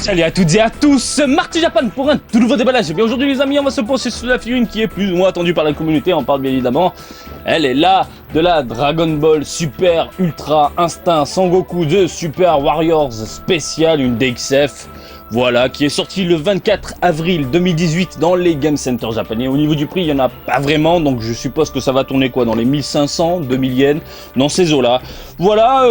Salut à toutes et à tous, Marty Japan pour un tout nouveau déballage. Et bien aujourd'hui les amis, on va se pencher sur la figurine qui est plus ou moins attendue par la communauté. On parle bien évidemment, elle est là, de la Dragon Ball Super Ultra Instinct Sangoku de Super Warriors Special, une DXF. Voilà, qui est sortie le 24 avril 2018 dans les Game Center japonais. Au niveau du prix, il n'y en a pas vraiment, donc je suppose que ça va tourner quoi, dans les 1500, 2000 yens, dans ces eaux-là. Voilà,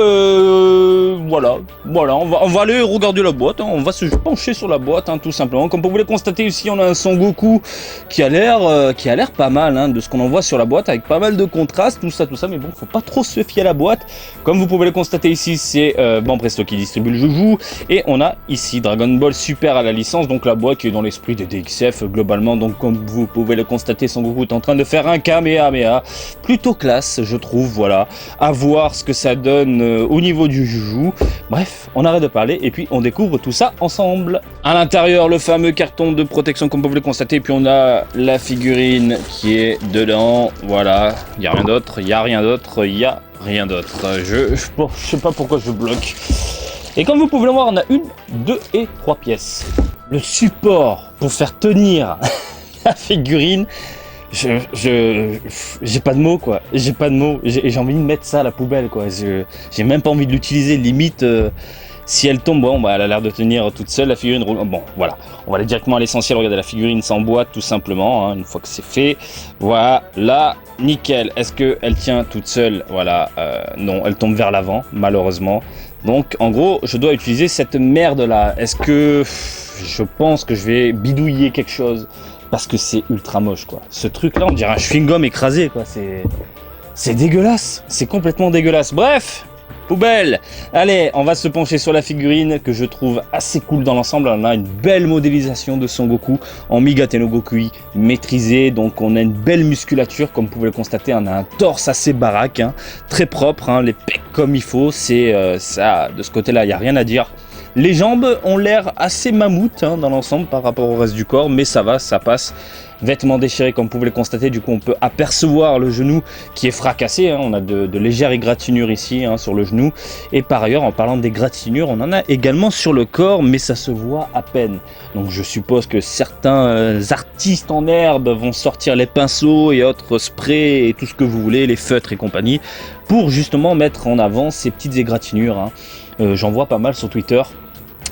voilà, on va aller regarder la boîte, hein. On va se pencher sur la boîte, hein, tout simplement. Comme vous pouvez le constater ici, on a un Sangoku qui a l'air pas mal, hein, de ce qu'on en voit sur la boîte, avec pas mal de contrastes, tout ça, mais bon, faut pas trop se fier à la boîte. Comme vous pouvez le constater ici, c'est Banpresto qui distribue le joujou, et on a ici Dragon Ball Super à la licence, donc la boîte qui est dans l'esprit des DXF globalement. Donc comme vous pouvez le constater, Sangoku est en train de faire un Kamehameha, plutôt classe je trouve. Voilà, à voir ce que ça donne au niveau du joujou. Bref, on arrête de parler et puis on découvre tout ça ensemble. À l'intérieur, le fameux carton de protection comme vous pouvez le constater, et puis on a la figurine qui est dedans. Voilà, il n'y a rien d'autre, il y a rien d'autre. Je sais pas pourquoi je bloque. Et comme vous pouvez le voir, on a 1, 2 et 3 pièces. Le support pour faire tenir la figurine, j'ai pas de mots quoi. J'ai pas de mots. J'ai envie de mettre ça à la poubelle quoi. J'ai même pas envie de l'utiliser. Limite, si elle tombe, bon, bah, elle a l'air de tenir toute seule la figurine. Bon, voilà. On va aller directement à l'essentiel. Regardez, la figurine s'emboîte tout simplement. Hein, une fois que c'est fait, voilà, nickel. Est-ce que elle tient toute seule? Voilà, non, elle tombe vers l'avant, malheureusement. Donc en gros je dois utiliser cette merde là. Est-ce que je pense que je vais bidouiller quelque chose? Parce que c'est ultra moche quoi. Ce truc là on dirait un chewing-gum écrasé quoi. C'est dégueulasse. C'est complètement dégueulasse. Bref, poubelle. Allez, on va se pencher sur la figurine que je trouve assez cool dans l'ensemble. On a une belle modélisation de Son Goku en Migate no Gokui maîtrisé. Donc on a une belle musculature comme vous pouvez le constater. On a un torse assez baraque, hein, très propre, hein, les pecs comme il faut. C'est ça, de ce côté-là, il n'y a rien à dire. Les jambes ont l'air assez mammouth, hein, dans l'ensemble par rapport au reste du corps, mais ça va, ça passe. Vêtements déchirés comme vous pouvez le constater, du coup on peut apercevoir le genou qui est fracassé, hein. On a de légères égratignures ici, hein, sur le genou, et par ailleurs en parlant d'égratignures on en a également sur le corps, mais ça se voit à peine. Donc je suppose que certains artistes en herbe vont sortir les pinceaux et autres sprays et tout ce que vous voulez, les feutres et compagnie, pour justement mettre en avant ces petites égratignures, hein. J'en vois pas mal sur Twitter.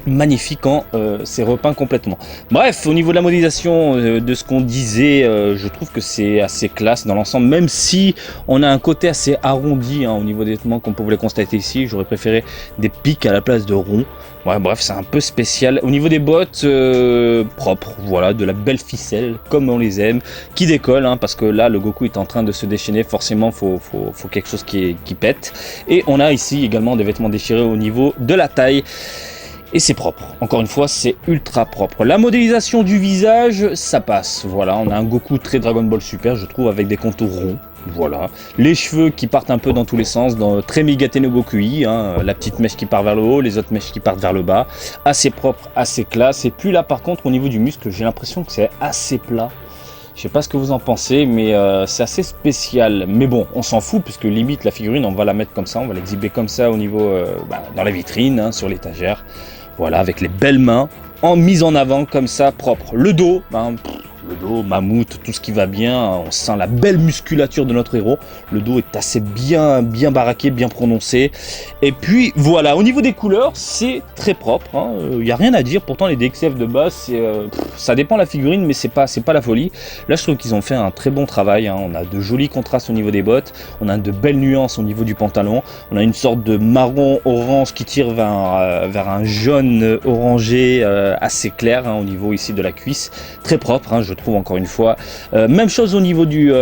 Magnifique quand c'est repeint complètement. Bref, au niveau de la modélisation, de ce qu'on disait, je trouve que c'est assez classe dans l'ensemble, même si on a un côté assez arrondi, hein, au niveau des vêtements comme vous pouvez le constater ici. J'aurais préféré des pics à la place de ronds. Ouais, bref, c'est un peu spécial. Au niveau des bottes, propres, voilà, de la belle ficelle, comme on les aime, qui décolle, hein, parce que là, le Goku est en train de se déchaîner, forcément, faut quelque chose qui pète. Et on a ici également des vêtements déchirés au niveau de la taille. Et c'est propre, encore une fois c'est ultra propre. La modélisation du visage, ça passe, voilà, on a un Goku très Dragon Ball Super je trouve, avec des contours ronds, voilà. Les cheveux qui partent un peu dans tous les sens, très Migate no Gokui, hein, la petite mèche qui part vers le haut, les autres mèches qui partent vers le bas, assez propre, assez classe. Et puis là par contre au niveau du muscle, j'ai l'impression que c'est assez plat. Je sais pas ce que vous en pensez, mais c'est assez spécial. Mais bon, on s'en fout, puisque limite la figurine, on va la mettre comme ça, on va l'exhiber comme ça au niveau, dans la vitrine, hein, sur l'étagère. Voilà, avec les belles mains, en mise en avant comme ça, propre. Le dos, le dos, mammouth, tout ce qui va bien. On sent la belle musculature de notre héros. Le dos est assez bien baraqué, bien prononcé. Et puis voilà, au niveau des couleurs, c'est très propre. Il n'y a rien à dire. Pourtant, les DXF de base, ça dépend de la figurine, mais c'est pas la folie. Là, je trouve qu'ils ont fait un très bon travail, hein. On a de jolis contrastes au niveau des bottes. On a de belles nuances au niveau du pantalon. On a une sorte de marron-orange qui tire vers un jaune orangé assez clair, hein, au niveau ici de la cuisse. Très propre, hein, je trouve, encore une fois. Même chose au niveau du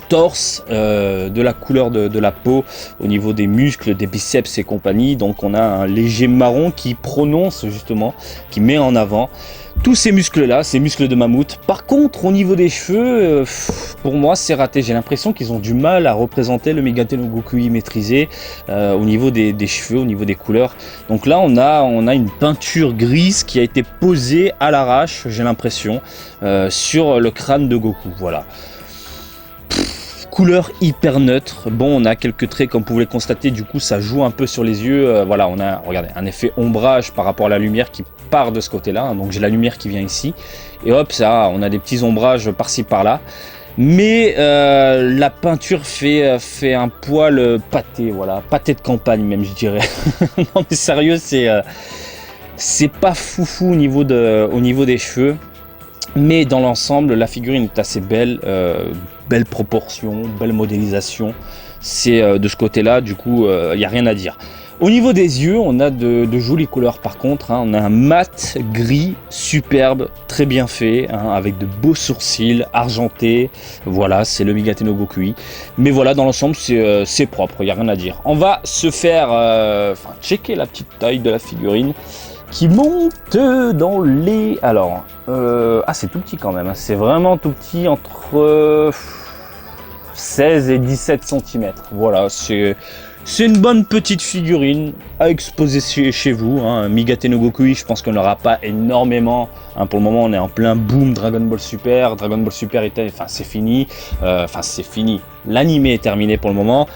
torse, de la couleur de la peau, au niveau des muscles, des biceps et compagnie. Donc on a un léger marron qui prononce justement, qui met en avant tous ces muscles là, ces muscles de mammouth. Par contre au niveau des cheveux, pour moi c'est raté. J'ai l'impression qu'ils ont du mal à représenter le Migate no Gokui maîtrisé, au niveau des cheveux, au niveau des couleurs. Donc là on a une peinture grise qui a été posée à l'arrache, j'ai l'impression, sur le crâne de Goku. Voilà. couleur hyper neutre. Bon, on a quelques traits comme vous pouvez le constater, du coup ça joue un peu sur les yeux. Voilà, on a, regardez, un effet ombrage par rapport à la lumière qui part de ce côté-là. Hein. Donc j'ai la lumière qui vient ici. Et hop, ça, on a des petits ombrages par-ci par-là. Mais la peinture fait un poil pâté, voilà, pâté de campagne même, je dirais. Non mais sérieux, c'est pas foufou au niveau des cheveux. Mais dans l'ensemble, la figurine est assez belle, belle proportion, belle modélisation. C'est de ce côté-là, du coup, il n'y a rien à dire. Au niveau des yeux, on a de jolies couleurs par contre. Hein. On a un mat gris superbe, très bien fait, hein, avec de beaux sourcils argentés. Voilà, c'est le Migate no Gokui. Mais voilà, dans l'ensemble, c'est propre, il n'y a rien à dire. On va se faire checker la petite taille de la figurine qui monte dans les... Alors, c'est tout petit quand même. Hein. C'est vraiment tout petit, entre 16 et 17 cm. Voilà, c'est une bonne petite figurine à exposer chez vous. Hein. Migate no Gokui, je pense qu'on n'aura pas énormément. Hein, pour le moment, on est en plein boom Dragon Ball Super. Dragon Ball Super était, c'est fini. C'est fini. L'anime est terminé pour le moment.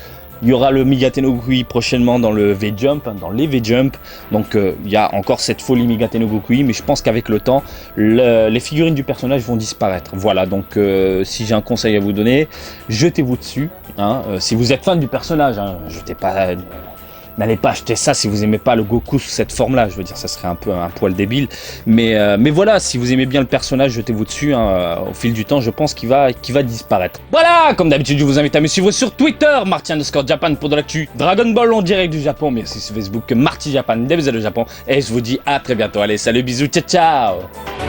Il y aura le Migate no Gokui prochainement dans le V-Jump, hein, dans les V-Jump. Donc il y a encore cette folie Migate no Gokui, mais je pense qu'avec le temps, les figurines du personnage vont disparaître. Voilà, donc si j'ai un conseil à vous donner, jetez-vous dessus. Hein, si vous êtes fan du personnage, hein, jetez pas... N'allez pas acheter ça si vous aimez pas le Goku sous cette forme-là. Je veux dire, ça serait un peu un poil débile. Mais voilà, si vous aimez bien le personnage, jetez-vous dessus. Hein, au fil du temps, je pense qu'il va disparaître. Voilà, comme d'habitude, je vous invite à me suivre sur Twitter, Marty_Japan pour de l'actu Dragon Ball en direct du Japon. Mais aussi sur Facebook, Marty Japan, des bisous du Japon. Et je vous dis à très bientôt. Allez, salut, bisous, ciao, ciao.